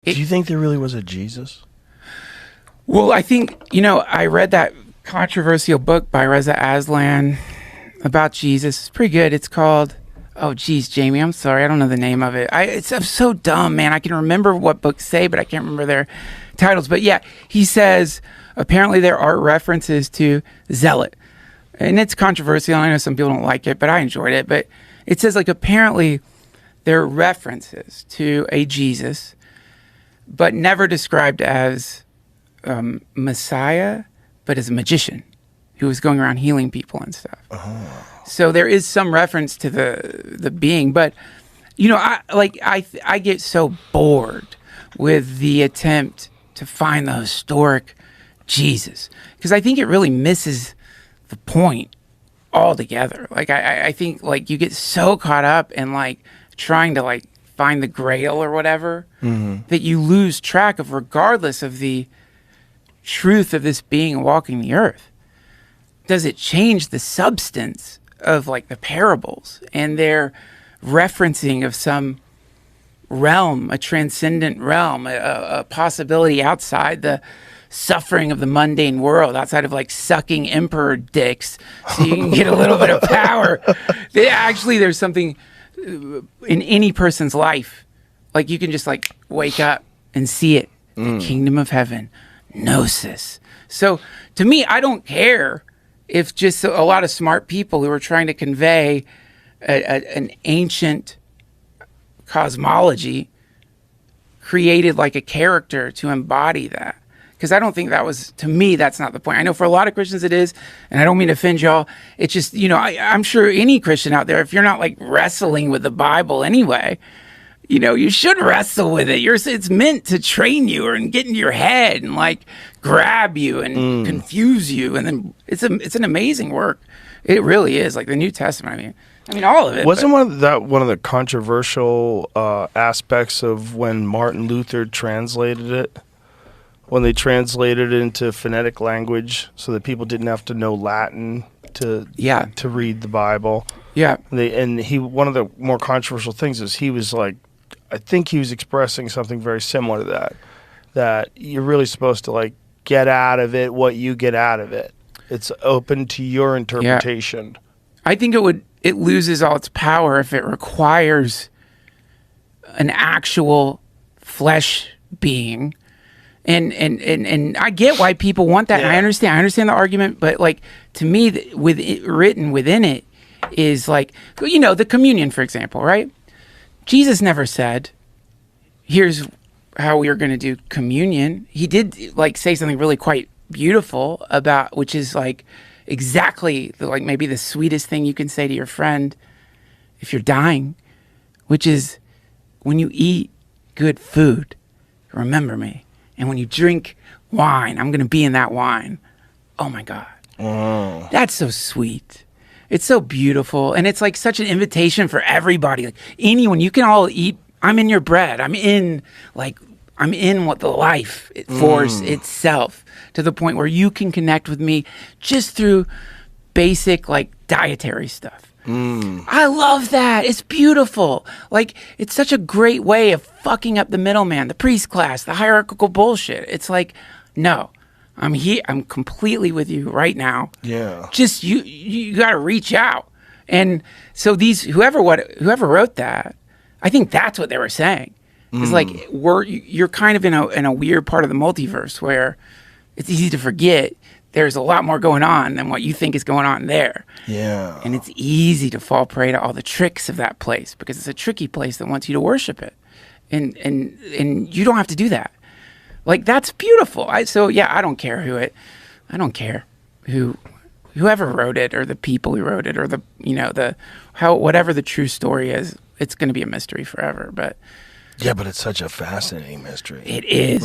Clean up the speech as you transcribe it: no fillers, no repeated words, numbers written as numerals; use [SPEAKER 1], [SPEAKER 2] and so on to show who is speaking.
[SPEAKER 1] Do you think there really was a Jesus?
[SPEAKER 2] Well, I think, I read that controversial book by Reza Aslan about Jesus. It's pretty good. It's called, oh, geez, Jamie, I'm sorry. I don't know the name of it. I'm so dumb, man. I can remember what books say, but I can't remember their titles. But yeah, he says, apparently there are references to zealot. And it's controversial. I know some people don't like it, but I enjoyed it. But it says, apparently there are references to a Jesus, but never described as Messiah, but as a magician who was going around healing people and stuff. Oh. So there is some reference to the being, but I get so bored with the attempt to find the historic Jesus, because I think it really misses the point altogether. I think you get so caught up in trying to find the grail or whatever, that you lose track of, regardless of the truth of this being walking the earth. Does it change the substance of the parables and their referencing of some realm, a transcendent realm, a possibility outside the suffering of the mundane world, outside of sucking emperor dicks so you can get a little bit of power? There's something in any person's life, you can just wake up and see it. The kingdom of heaven, gnosis. So to me, I don't care if just a lot of smart people who are trying to convey an ancient cosmology created a character to embody that. Because I don't think to me, that's not the point. I know for a lot of Christians it is, and I don't mean to offend y'all. It's just, I'm sure any Christian out there, if you're not wrestling with the Bible anyway, you should wrestle with it. It's meant to train you and get in your head and grab you and confuse you. And then it's an amazing work. It really is. The New Testament, I mean all of it.
[SPEAKER 1] Wasn't one of the controversial aspects of when Martin Luther translated it? When they translated it into phonetic language so that people didn't have to know Latin to read the Bible.
[SPEAKER 2] Yeah.
[SPEAKER 1] One of the more controversial things is he was I think he was expressing something very similar to that you're really supposed to get out of it what you get out of it. It's open to your interpretation.
[SPEAKER 2] Yeah. I think it loses all its power if it requires an actual flesh being. And I get why people want that. Yeah. And I understand the argument, but to me, written within it is the communion, for example, right? Jesus never said, here's how we are going to do communion. He did say something really quite beautiful about, which is exactly maybe the sweetest thing you can say to your friend if you're dying, which is, when you eat good food, remember me. And when you drink wine, I'm going to be in that wine. Oh my God. Oh. That's so sweet. It's so beautiful. And it's such an invitation for everybody. Anyone, you can all eat. I'm in your bread. I'm in what the life force itself, to the point where you can connect with me just through basic dietary stuff. I love that. It's beautiful. It's such a great way of fucking up the middleman, the priest class, the hierarchical bullshit. It's no, I'm here. I'm completely with you right now. Yeah. Just you got to reach out. And so whoever wrote that, I think that's what they were saying. It's you're kind of in a weird part of the multiverse where it's easy to forget there's a lot more going on than what you think is going on there. Yeah. And it's easy to fall prey to all the tricks of that place, because it's a tricky place that wants you to worship it. And you don't have to do that. That's beautiful. I don't care whoever wrote it, or the people who wrote it, or whatever the true story is. It's going to be a mystery forever, but
[SPEAKER 1] yeah, but it's such a fascinating mystery.
[SPEAKER 2] It is.